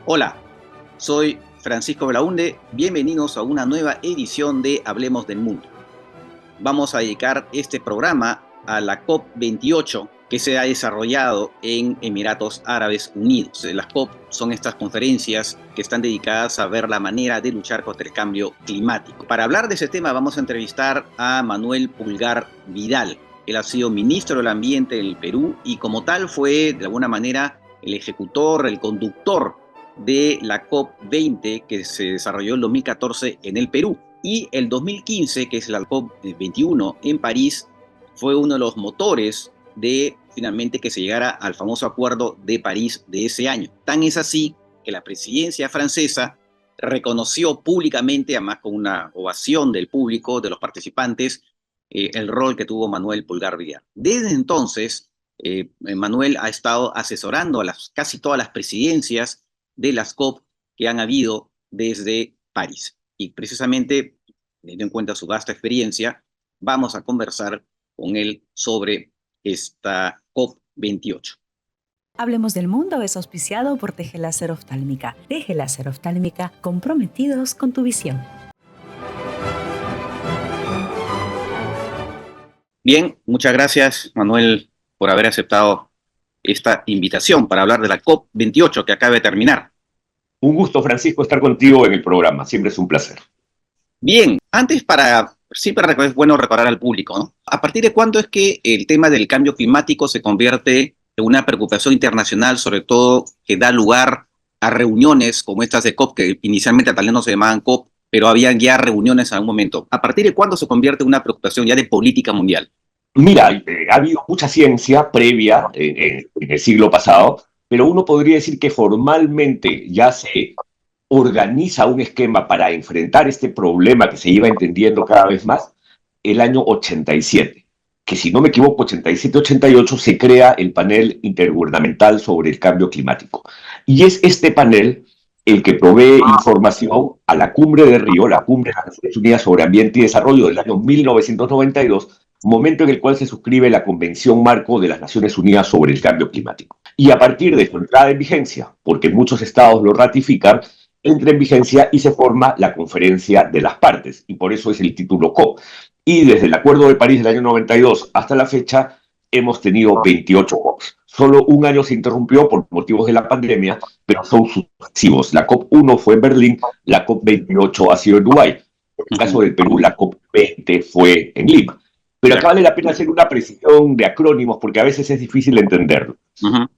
Hola, soy Francisco Belaunde. Bienvenidos a una nueva edición de Hablemos del Mundo. Vamos a dedicar este programa a la COP28 que se ha desarrollado en Emiratos Árabes Unidos. Las COP son estas conferencias que están dedicadas a ver la manera de luchar contra el cambio climático. Para hablar de ese tema vamos a entrevistar a Manuel Pulgar Vidal. Él ha sido ministro del Ambiente en el Perú y como tal fue de alguna manera el ejecutor, el conductor de la COP20 que se desarrolló en 2014 en el Perú. Y el 2015, que es la COP21 en París, fue uno de los motores de finalmente que se llegara al famoso Acuerdo de París de ese año. Tan es así que la presidencia francesa reconoció públicamente, además con una ovación del público, de los participantes, el rol que tuvo Manuel Pulgar Vidal. Desde entonces, Manuel ha estado asesorando a casi todas las presidencias de las COP que han habido desde París. Y precisamente, teniendo en cuenta su vasta experiencia, vamos a conversar con él sobre esta COP28. Hablemos del Mundo es auspiciado por Teje Láser Oftálmica. Teje Láser Oftálmica, comprometidos con tu visión. Bien, muchas gracias, Manuel, por haber aceptado esta invitación para hablar de la COP28 que acaba de terminar. Un gusto, Francisco, estar contigo en el programa. Siempre es un placer. Bien, siempre es bueno recordar al público, ¿no? ¿A partir de cuándo es que el tema del cambio climático se convierte en una preocupación internacional, sobre todo que da lugar a reuniones como estas de COP, que inicialmente tal vez no se llamaban COP, pero habían ya reuniones en algún momento? ¿A partir de cuándo se convierte en una preocupación ya de política mundial? Mira, ha habido mucha ciencia previa en el siglo pasado, pero uno podría decir que formalmente ya se organiza un esquema para enfrentar este problema que se iba entendiendo cada vez más el año 87, que si no me equivoco, 87-88 se crea el panel intergubernamental sobre el cambio climático. Y es este panel el que provee información a la cumbre de Río, la cumbre de las Naciones Unidas sobre Ambiente y Desarrollo del año 1992, momento en el cual se suscribe la Convención Marco de las Naciones Unidas sobre el Cambio Climático. Y a partir de su entrada en vigencia, porque muchos estados lo ratifican, entra en vigencia y se forma la Conferencia de las Partes, y por eso es el título COP. Y desde el Acuerdo de París del año 92 hasta la fecha, hemos tenido 28 COPs. Solo un año se interrumpió por motivos de la pandemia, pero son sucesivos. La COP1 fue en Berlín, la COP28 ha sido en Dubái. En el caso del Perú, la COP20 fue en Lima. Pero acá vale la pena hacer una precisión de acrónimos porque a veces es difícil entenderlo.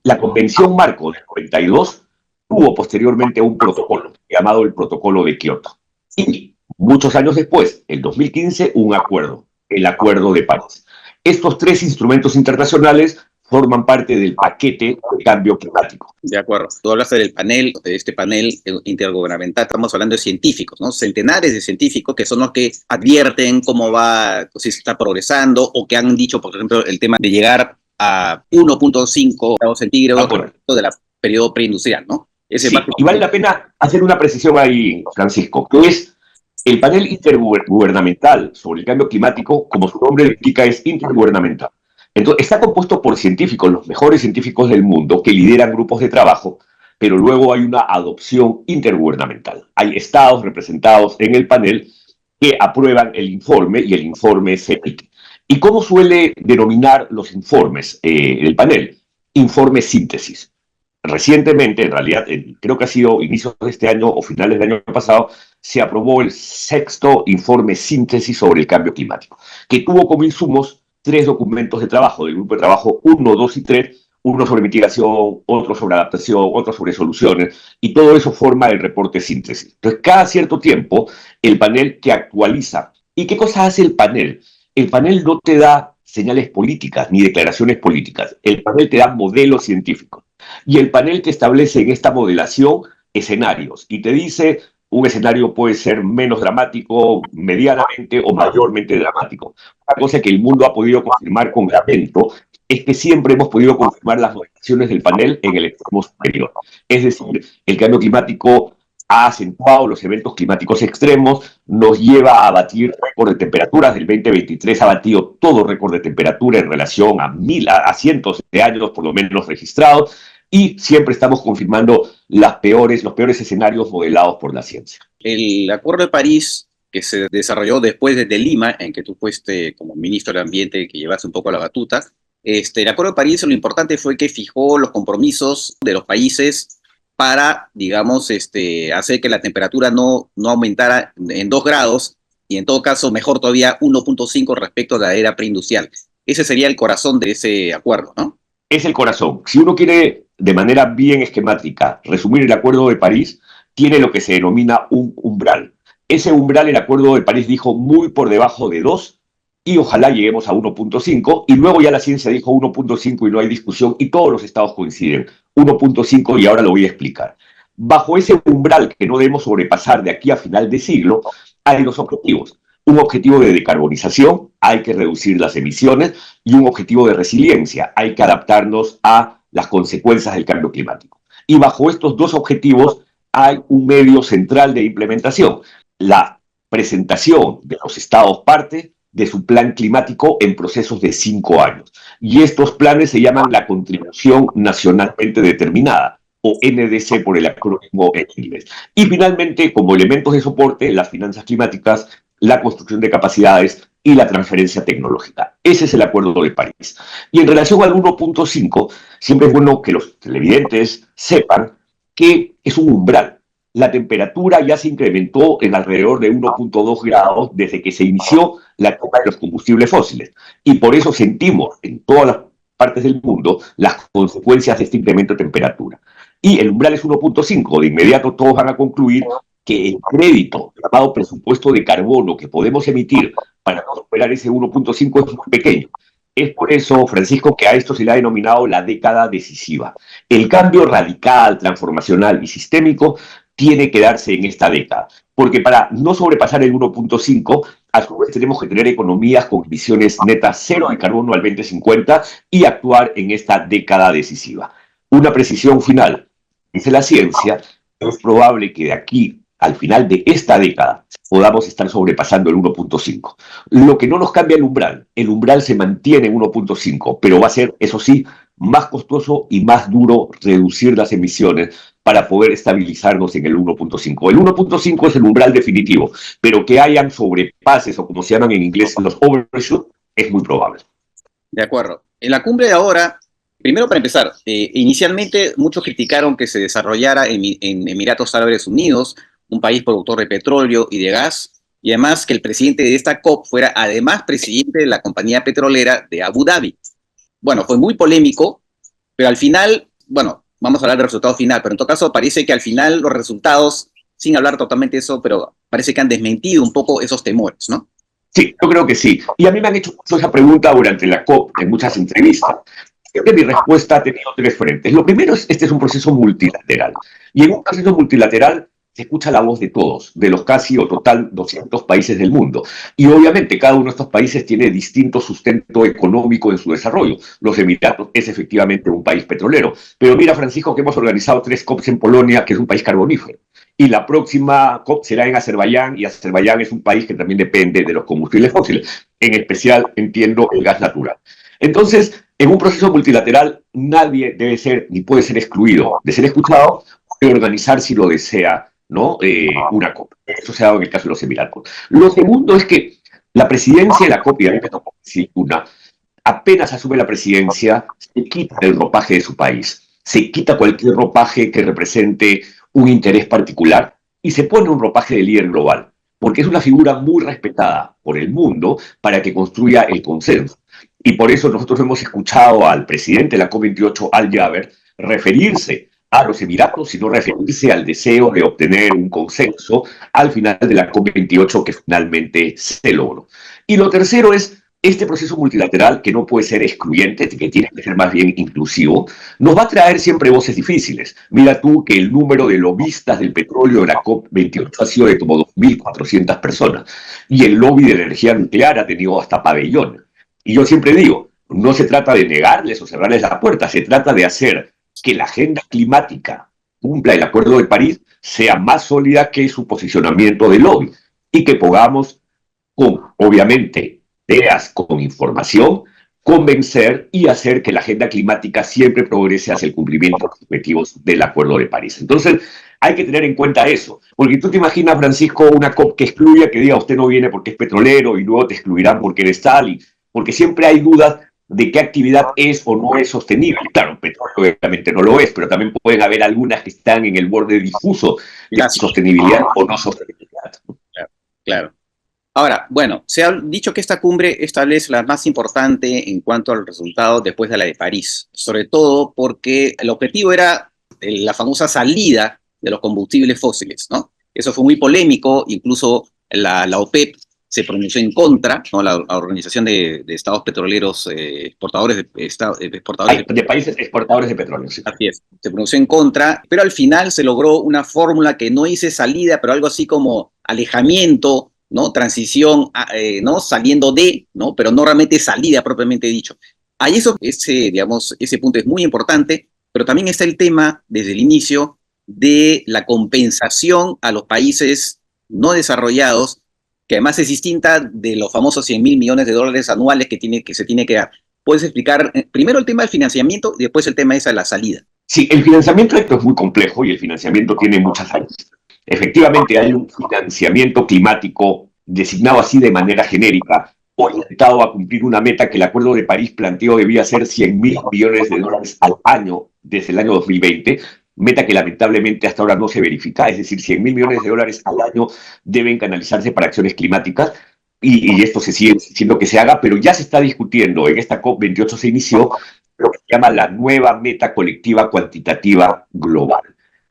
La Convención Marco del 92 tuvo posteriormente un protocolo llamado el Protocolo de Kioto. Y muchos años después, en 2015, un acuerdo, el Acuerdo de París. Estos tres instrumentos internacionales forman parte del paquete de cambio climático. De acuerdo. Tú hablaste de este panel intergubernamental. Estamos hablando de científicos, ¿no? Centenares de científicos que son los que advierten cómo va, si se está progresando, o que han dicho, por ejemplo, el tema de llegar a 1.5 grados centígrados del periodo preindustrial, ¿no? Sí, y vale la pena hacer una precisión ahí, Francisco, que es el panel intergubernamental sobre el cambio climático, como su nombre indica, es intergubernamental. Entonces, está compuesto por científicos, los mejores científicos del mundo, que lideran grupos de trabajo, pero luego hay una adopción intergubernamental. Hay estados representados en el panel que aprueban el informe y el informe se emite. ¿Y cómo suele denominar los informes el panel? Informe síntesis. Recientemente, en realidad, creo que ha sido inicios de este año o finales del año pasado, se aprobó el 6º informe síntesis sobre el cambio climático, que tuvo como insumos 3 documentos de trabajo, del grupo de trabajo 1, 2 y 3, uno sobre mitigación, otro sobre adaptación, otro sobre soluciones, y todo eso forma el reporte síntesis. Entonces, cada cierto tiempo, el panel que actualiza. ¿Y qué cosa hace el panel? El panel no te da señales políticas ni declaraciones políticas. El panel te da modelos científicos. Y el panel que establece en esta modelación escenarios y te dice un escenario puede ser menos dramático, medianamente o mayormente dramático. Una cosa que el mundo ha podido confirmar con lamento es que siempre hemos podido confirmar las modelaciones del panel en el extremo superior. Es decir, el cambio climático ha acentuado los eventos climáticos extremos, nos lleva a batir récord de temperaturas. Del 2023 ha batido todo récord de temperatura en relación a cientos de años por lo menos registrados, y siempre estamos confirmando los peores escenarios modelados por la ciencia. El Acuerdo de París, que se desarrolló después de Lima, en que tú fuiste como ministro del Ambiente, que llevaste un poco la batuta, el Acuerdo de París, lo importante fue que fijó los compromisos de los países para, digamos, hacer que la temperatura no aumentara en 2 grados y en todo caso, mejor todavía, 1.5 respecto a la era preindustrial. Ese sería el corazón de ese acuerdo, ¿no? Es el corazón. Si uno quiere, de manera bien esquemática, resumir el Acuerdo de París, tiene lo que se denomina un umbral. Ese umbral, el Acuerdo de París dijo muy por debajo de 2, y ojalá lleguemos a 1.5, y luego ya la ciencia dijo 1.5 y no hay discusión, y todos los estados coinciden. 1.5, y ahora lo voy a explicar. Bajo ese umbral que no debemos sobrepasar de aquí a final de siglo, hay 2 objetivos. Un objetivo de decarbonización, hay que reducir las emisiones, y un objetivo de resiliencia, hay que adaptarnos a las consecuencias del cambio climático. Y bajo estos 2 objetivos hay un medio central de implementación, la presentación de los estados parte de su plan climático en procesos de 5 años. Y estos planes se llaman la Contribución Nacionalmente Determinada, o NDC por el acrónimo en inglés. Y finalmente, como elementos de soporte, las finanzas climáticas, la construcción de capacidades y la transferencia tecnológica. Ese es el Acuerdo de París. Y en relación al 1.5, siempre es bueno que los televidentes sepan que es un umbral. La temperatura ya se incrementó en alrededor de 1.2 grados desde que se inició la toma de los combustibles fósiles. Y por eso sentimos en todas las partes del mundo las consecuencias de este incremento de temperatura. Y el umbral es 1.5. De inmediato todos van a concluir que el crédito, llamado presupuesto de carbono que podemos emitir para superar ese 1.5 es muy pequeño. Es por eso, Francisco, que a esto se le ha denominado la década decisiva. El cambio radical, transformacional y sistémico tiene que darse en esta década, porque para no sobrepasar el 1.5, a su vez tenemos que tener economías con emisiones netas cero de carbono al 2050 y actuar en esta década decisiva. Una precisión final, dice la ciencia, es probable que de aquí al final de esta década podamos estar sobrepasando el 1.5. Lo que no nos cambia el umbral se mantiene en 1.5, pero va a ser, eso sí, más costoso y más duro reducir las emisiones para poder estabilizarnos en el 1.5. El 1.5 es el umbral definitivo, pero que hayan sobrepases, o como se llaman en inglés, los overshoot, es muy probable. De acuerdo. En la cumbre de ahora, primero para empezar, inicialmente muchos criticaron que se desarrollara en Emiratos Árabes Unidos, un país productor de petróleo y de gas, y además que el presidente de esta COP fuera además presidente de la compañía petrolera de Abu Dhabi. Bueno, fue muy polémico, pero al final, bueno, vamos a hablar del resultado final, pero en todo caso parece que al final los resultados, sin hablar totalmente de eso, pero parece que han desmentido un poco esos temores, ¿no? Sí, yo creo que sí. Y a mí me han hecho mucho esa pregunta durante la COP, en muchas entrevistas. Creo que mi respuesta ha tenido 3 frentes. Lo primero es, este es un proceso multilateral. Y en un proceso multilateral se escucha la voz de todos, de los casi o total 200 países del mundo. Y obviamente cada uno de estos países tiene distinto sustento económico en su desarrollo. Los Emiratos es efectivamente un país petrolero. Pero mira, Francisco, que hemos organizado 3 COPs en Polonia, que es un país carbonífero. Y la próxima COP será en Azerbaiyán, y Azerbaiyán es un país que también depende de los combustibles fósiles, en especial, entiendo, el gas natural. Entonces, en un proceso multilateral, nadie debe ser, ni puede ser excluido de ser escuchado, de organizar si lo desea, ¿no? Una COP. Eso se ha dado en el caso de los Emiratos. Lo segundo es que la presidencia de la COP, y a mí me tocó decir una, apenas asume la presidencia, se quita el ropaje de su país, se quita cualquier ropaje que represente un interés particular y se pone un ropaje de líder global, porque es una figura muy respetada por el mundo para que construya el consenso. Y por eso nosotros hemos escuchado al presidente de la COP28, Al Jaber, referirse a los Emiratos, sino referirse al deseo de obtener un consenso al final de la COP28 que finalmente se logró. Y lo tercero es este proceso multilateral, que no puede ser excluyente, que tiene que ser más bien inclusivo, nos va a traer siempre voces difíciles. Mira tú que el número de lobistas del petróleo de la COP28 ha sido de como 2.400 personas, y el lobby de la energía nuclear ha tenido hasta pabellón. Y yo siempre digo, no se trata de negarles o cerrarles la puerta, se trata de hacer que la agenda climática cumpla el Acuerdo de París, sea más sólida que su posicionamiento de lobby, y que podamos, con, obviamente, ideas, con información, convencer y hacer que la agenda climática siempre progrese hacia el cumplimiento de los objetivos del Acuerdo de París. Entonces, hay que tener en cuenta eso, porque tú te imaginas, Francisco, una COP que excluya, que diga usted no viene porque es petrolero y luego te excluirán porque eres tal, y porque siempre hay dudas de qué actividad es o no es sostenible. Claro, petróleo obviamente no lo es, pero también pueden haber algunas que están en el borde difuso de sostenibilidad o no sostenibilidad. Claro, claro. Ahora, bueno, se ha dicho que esta cumbre es tal vez la más importante en cuanto al resultado después de la de París, sobre todo porque el objetivo era la famosa salida de los combustibles fósiles, ¿no? Eso fue muy polémico, incluso la OPEP se pronunció en contra, ¿no? La Organización de Estados Petroleros Exportadores de países exportadores de petróleo. Sí. Así es, se pronunció en contra, pero al final se logró una fórmula que no dice salida, pero algo así como alejamiento, ¿no? Transición, ¿no? Saliendo de, ¿no? Pero no realmente salida propiamente dicho. Ahí ese punto es muy importante, pero también está el tema desde el inicio de la compensación a los países no desarrollados, que además es distinta de los famosos 100.000 millones de dólares anuales que se tiene que dar. ¿Puedes explicar primero el tema del financiamiento y después el tema de la salida? Sí, el financiamiento esto es muy complejo y el financiamiento tiene muchas áreas. Efectivamente, hay un financiamiento climático designado así de manera genérica, orientado a cumplir una meta que el Acuerdo de París planteó debía ser 100.000 millones de dólares al año desde el año 2020, meta que lamentablemente hasta ahora no se verifica, es decir, 100.000 millones de dólares al año deben canalizarse para acciones climáticas, y esto se sigue diciendo que se haga, pero ya se está discutiendo, en esta COP28 se inició lo que se llama la nueva meta colectiva cuantitativa global.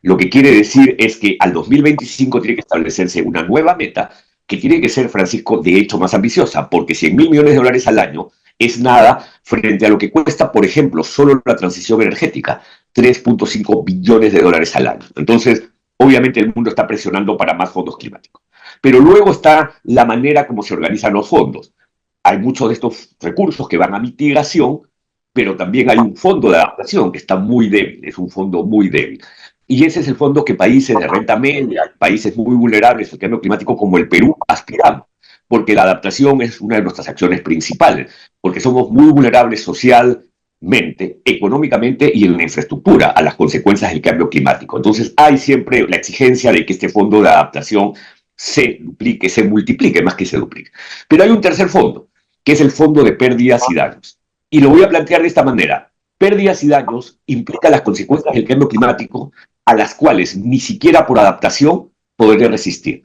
Lo que quiere decir es que al 2025 tiene que establecerse una nueva meta que tiene que ser, Francisco, de hecho más ambiciosa, porque 100.000 millones de dólares al año es nada frente a lo que cuesta, por ejemplo, solo la transición energética, 3.5 billones de dólares al año. Entonces, obviamente el mundo está presionando para más fondos climáticos. Pero luego está la manera como se organizan los fondos. Hay muchos de estos recursos que van a mitigación, pero también hay un fondo de adaptación que está muy débil, es un fondo muy débil. Y ese es el fondo que países de renta media, países muy vulnerables al cambio climático como el Perú, aspiramos, porque la adaptación es una de nuestras acciones principales, porque somos muy vulnerables socialmente, económicamente y en la infraestructura a las consecuencias del cambio climático. Entonces hay siempre la exigencia de que este fondo de adaptación se duplique, se multiplique, más que se duplique. Pero hay un tercer fondo, que es el fondo de pérdidas y daños. Y lo voy a plantear de esta manera. Pérdidas y daños implican las consecuencias del cambio climático a las cuales ni siquiera por adaptación podría resistir.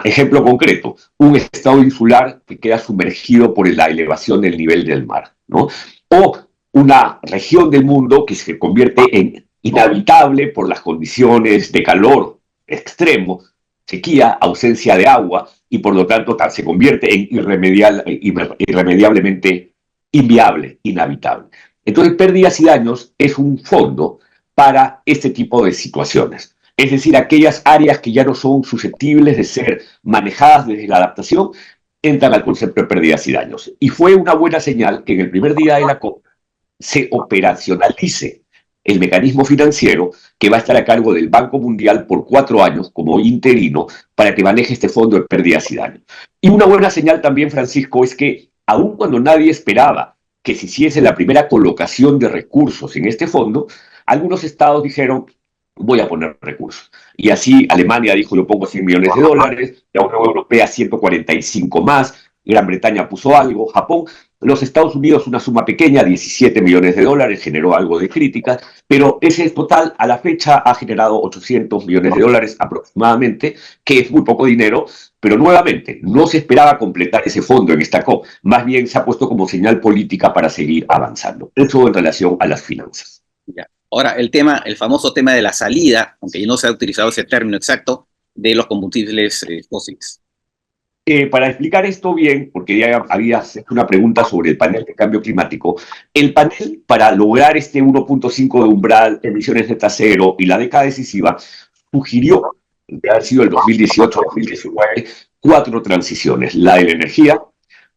Ejemplo concreto, un estado insular que queda sumergido por la elevación del nivel del mar, ¿no? O una región del mundo que se convierte en inhabitable por las condiciones de calor extremo, sequía, ausencia de agua, y por lo tanto se convierte en irremediablemente inviable, inhabitable. Entonces, pérdidas y daños es un fondo para este tipo de situaciones. Es decir, aquellas áreas que ya no son susceptibles de ser manejadas desde la adaptación entran al concepto de pérdidas y daños. Y fue una buena señal que en el primer día de la COP se operacionalice el mecanismo financiero que va a estar a cargo del Banco Mundial por 4 años como interino para que maneje este fondo de pérdidas y daños. Y una buena señal también, Francisco, es que aun cuando nadie esperaba que se hiciese la primera colocación de recursos en este fondo, algunos estados dijeron, voy a poner recursos. Y así Alemania dijo, yo pongo 100 millones de dólares, la Unión Europea 145 más, Gran Bretaña puso algo, Japón, los Estados Unidos una suma pequeña, 17 millones de dólares, generó algo de críticas, pero ese total a la fecha ha generado 800 millones de dólares aproximadamente, que es muy poco dinero, pero nuevamente no se esperaba completar ese fondo en esta COP, más bien se ha puesto como señal política para seguir avanzando. Eso en relación a las finanzas. Ya. Ahora, el famoso tema de la salida, aunque no se ha utilizado ese término exacto, de los combustibles fósiles. Para explicar esto bien, porque ya había hecho una pregunta sobre el panel de cambio climático, el panel para lograr este 1.5 de umbral, emisiones neta cero y la década decisiva, sugirió, de haber sido el 2018-2019, 4 transiciones: la de la energía,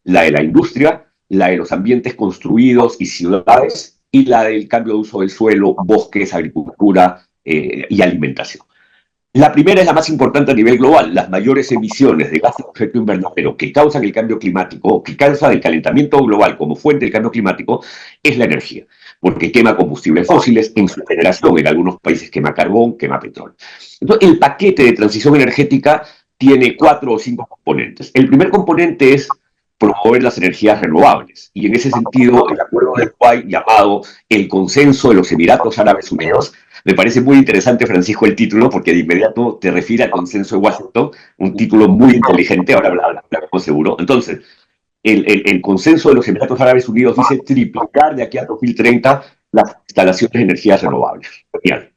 la de la industria, la de los ambientes construidos y ciudades, y la del cambio de uso del suelo, bosques, agricultura y alimentación. La primera es la más importante a nivel global. Las mayores emisiones de gases de efecto invernadero que causan el cambio climático, o que causan el calentamiento global como fuente del cambio climático, es la energía, porque quema combustibles fósiles en su generación. En algunos países quema carbón, quema petróleo. Entonces, el paquete de transición energética tiene 4 o 5 componentes. El primer componente es promover las energías renovables. Y en ese sentido, el acuerdo de Dubái, llamado el Consenso de los Emiratos Árabes Unidos, me parece muy interesante, Francisco, el título, porque de inmediato te refiere al Consenso de Washington, un título muy inteligente, ahora hablaremos seguro. Entonces, el Consenso de los Emiratos Árabes Unidos dice triplicar de aquí a 2030 las instalaciones de energías renovables. Genial.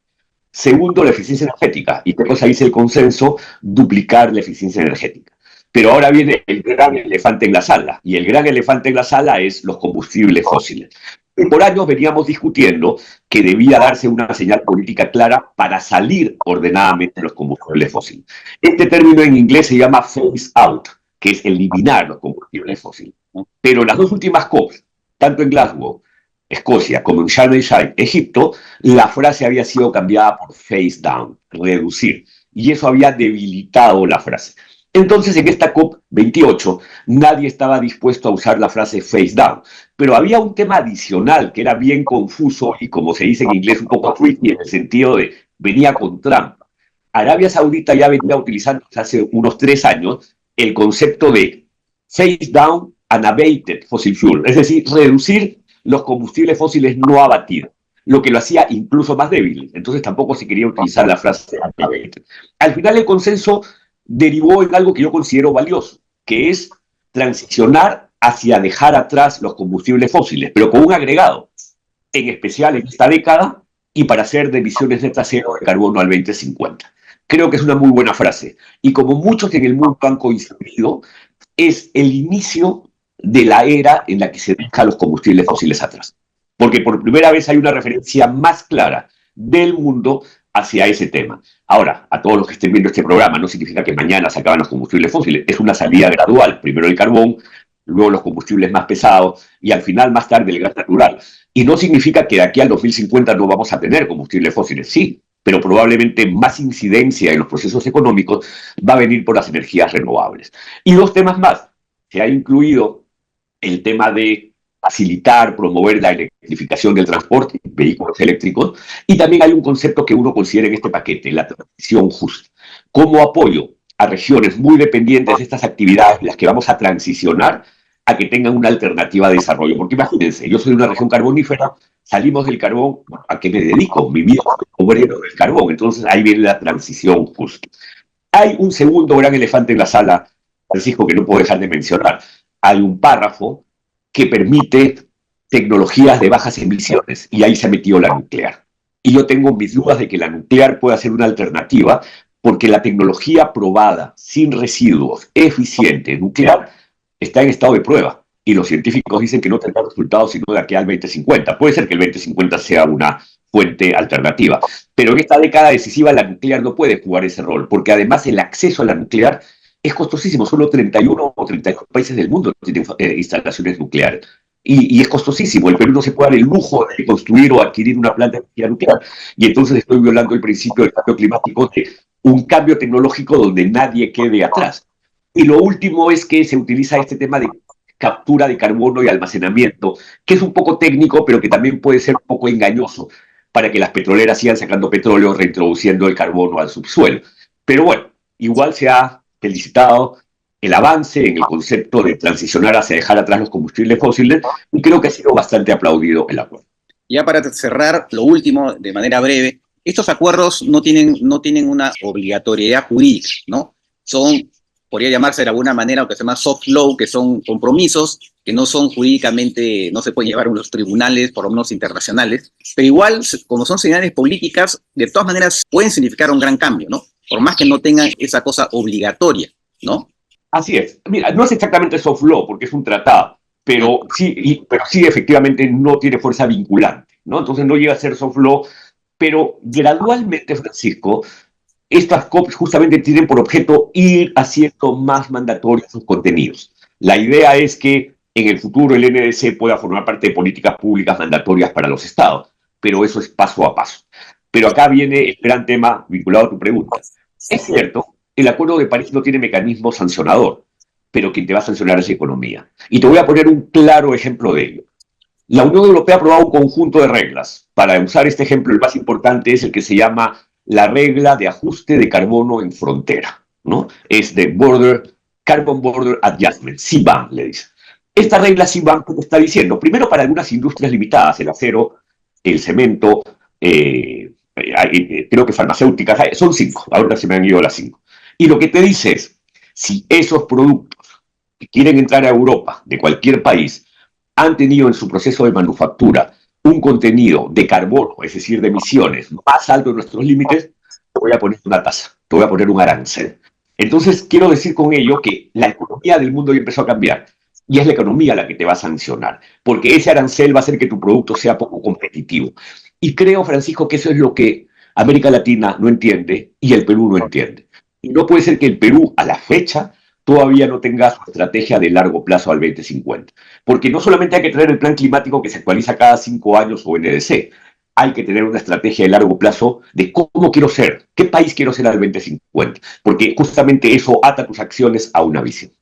Segundo, la eficiencia energética. ¿Y qué cosa dice el consenso? Duplicar la eficiencia energética. Pero ahora viene el gran elefante en la sala. Y el gran elefante en la sala es los combustibles fósiles. Y por años veníamos discutiendo que debía darse una señal política clara para salir ordenadamente de los combustibles fósiles. Este término en inglés se llama phase out, que es eliminar los combustibles fósiles. Pero las dos últimas COPs, tanto en Glasgow, Escocia, como en Sharm el Sheikh, Egipto, la frase había sido cambiada por phase down, reducir, y eso había debilitado la frase. Entonces, en esta COP28, nadie estaba dispuesto a usar la frase phase down, pero había un tema adicional que era bien confuso y, como se dice en inglés, un poco tricky en el sentido de venía con trampa. Arabia Saudita ya venía utilizando hace unos 3 años el concepto de phase down unabated fossil fuel, es decir, reducir los combustibles fósiles no abatidos, lo que lo hacía incluso más débil. Entonces tampoco se quería utilizar la frase unabated. Al final el consenso derivó en algo que yo considero valioso, que es transicionar hacia dejar atrás los combustibles fósiles, pero con un agregado, en especial en esta década, y para hacer de emisiones netas cero de carbono al 2050. Creo que es una muy buena frase. Y como muchos en el mundo han coincidido, es el inicio de la era en la que se deja los combustibles fósiles atrás. Porque por primera vez hay una referencia más clara del mundo hacia ese tema. Ahora, a todos los que estén viendo este programa, no significa que mañana se acaban los combustibles fósiles. Es una salida gradual. Primero el carbón, luego los combustibles más pesados y al final, más tarde, el gas natural. Y no significa que de aquí al 2050 no vamos a tener combustibles fósiles. Sí, pero probablemente más incidencia en los procesos económicos va a venir por las energías renovables. Y 2 temas más. Se ha incluido el tema de facilitar, promover la electrificación del transporte, vehículos eléctricos, y también hay un concepto que uno considera en este paquete, la transición justa. Como apoyo a regiones muy dependientes de estas actividades, las que vamos a transicionar a que tengan una alternativa de desarrollo. Porque imagínense, yo soy de una región carbonífera, salimos del carbón, ¿a qué me dedico? Mi vida es obrero del carbón, entonces ahí viene la transición justa. Hay un segundo gran elefante en la sala, Francisco, que no puedo dejar de mencionar. Hay un párrafo que permite tecnologías de bajas emisiones, y ahí se ha metido la nuclear. Y yo tengo mis dudas de que la nuclear pueda ser una alternativa, porque la tecnología probada, sin residuos, eficiente, nuclear, está en estado de prueba. Y los científicos dicen que no tendrá resultados sino de aquí al 2050. Puede ser que el 2050 sea una fuente alternativa. Pero en esta década decisiva la nuclear no puede jugar ese rol, porque además el acceso a la nuclear es costosísimo. Solo 31 o 32 países del mundo tienen instalaciones nucleares. Y es costosísimo. El Perú no se puede dar el lujo de construir o adquirir una planta de energía nuclear. Y entonces estoy violando el principio del cambio climático, de un cambio tecnológico donde nadie quede atrás. Y lo último es que se utiliza este tema de captura de carbono y almacenamiento, que es un poco técnico, pero que también puede ser un poco engañoso para que las petroleras sigan sacando petróleo, reintroduciendo el carbono al subsuelo. Pero bueno, igual se ha felicitado el avance en el concepto de transicionar hacia dejar atrás los combustibles fósiles, y creo que ha sido bastante aplaudido el acuerdo. Ya para cerrar, lo último, de manera breve, estos acuerdos no tienen una obligatoriedad jurídica, ¿no? Podría llamarse de alguna manera, lo que se llama soft law, que son compromisos que no son jurídicamente, no se pueden llevar a los tribunales, por lo menos internacionales, pero igual, como son señales políticas, de todas maneras pueden significar un gran cambio, ¿no? Por más que no tengan esa cosa obligatoria, ¿no? Así es. Mira, no es exactamente soft law, porque es un tratado, pero sí efectivamente no tiene fuerza vinculante, ¿no? Entonces no llega a ser soft law, pero gradualmente, Francisco, estas COP justamente tienen por objeto ir haciendo más mandatorios sus contenidos. La idea es que en el futuro el NDC pueda formar parte de políticas públicas mandatorias para los estados, pero eso es paso a paso. Pero acá viene el gran tema vinculado a tu pregunta. Es cierto, el Acuerdo de París no tiene mecanismo sancionador, pero quien te va a sancionar es la economía. Y te voy a poner un claro ejemplo de ello. La Unión Europea ha aprobado un conjunto de reglas. Para usar este ejemplo, el más importante es el que se llama la regla de ajuste de carbono en frontera, ¿no? Es de Carbon Border Adjustment, CBAM, le dice. Esta regla CBAM, ¿cómo está diciendo? Primero, para algunas industrias limitadas, el acero, el cemento, creo que farmacéuticas, son 5, ahora se me han ido las 5. Y lo que te dice es, si esos productos que quieren entrar a Europa, de cualquier país, han tenido en su proceso de manufactura un contenido de carbono, es decir, de emisiones, más alto de nuestros límites, te voy a poner una tasa, te voy a poner un arancel. Entonces, quiero decir con ello que la economía del mundo ya empezó a cambiar y es la economía la que te va a sancionar, porque ese arancel va a hacer que tu producto sea poco competitivo. Y creo, Francisco, que eso es lo que América Latina no entiende y el Perú no entiende. Y no puede ser que el Perú, a la fecha, todavía no tenga su estrategia de largo plazo al 2050. Porque no solamente hay que tener el plan climático que se actualiza cada 5 años o NDC, hay que tener una estrategia de largo plazo de cómo quiero ser, qué país quiero ser al 2050, porque justamente eso ata tus acciones a una visión.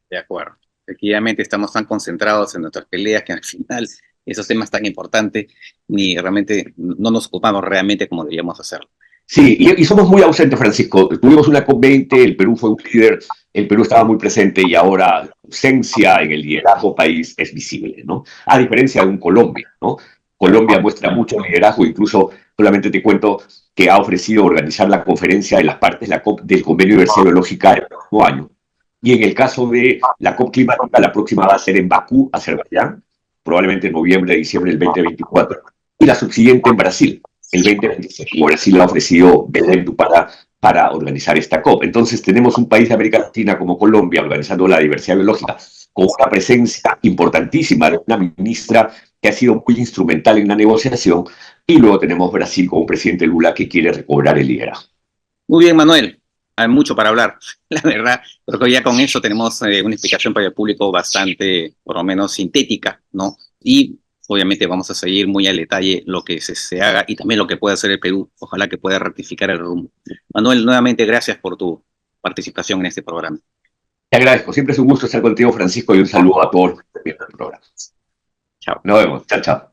De acuerdo. Efectivamente, estamos tan concentrados en nuestras peleas que al final esos temas tan importantes ni realmente no nos ocupamos realmente como deberíamos hacerlo. Sí, y somos muy ausentes, Francisco. Tuvimos una COP20, el Perú fue un líder, el Perú estaba muy presente y ahora la ausencia en el liderazgo país es visible, ¿no? A diferencia de un Colombia, ¿no? Colombia muestra mucho liderazgo, incluso solamente te cuento que ha ofrecido organizar la conferencia de las partes la COP del Convenio de Diversidad Biológica el próximo año. Y en el caso de la COP climática, la próxima va a ser en Bakú, Azerbaiyán, probablemente en noviembre, diciembre del 2024, y la subsiguiente en Brasil, el 2026. Y Brasil ha ofrecido Belém do Pará para organizar esta COP. Entonces tenemos un país de América Latina como Colombia organizando la diversidad biológica con una presencia importantísima de una ministra que ha sido muy instrumental en la negociación, y luego tenemos Brasil con un presidente Lula que quiere recobrar el liderazgo. Muy bien, Manuel. Hay mucho para hablar. La verdad, creo que ya con eso tenemos una explicación para el público bastante, por lo menos, sintética, ¿no? Y obviamente vamos a seguir muy al detalle lo que se haga y también lo que puede hacer el Perú. Ojalá que pueda rectificar el rumbo. Manuel, nuevamente gracias por tu participación en este programa. Te agradezco. Siempre es un gusto estar contigo, Francisco, y un saludo a todos los que están viendo el programa. Chao. Nos vemos. Chao, chao.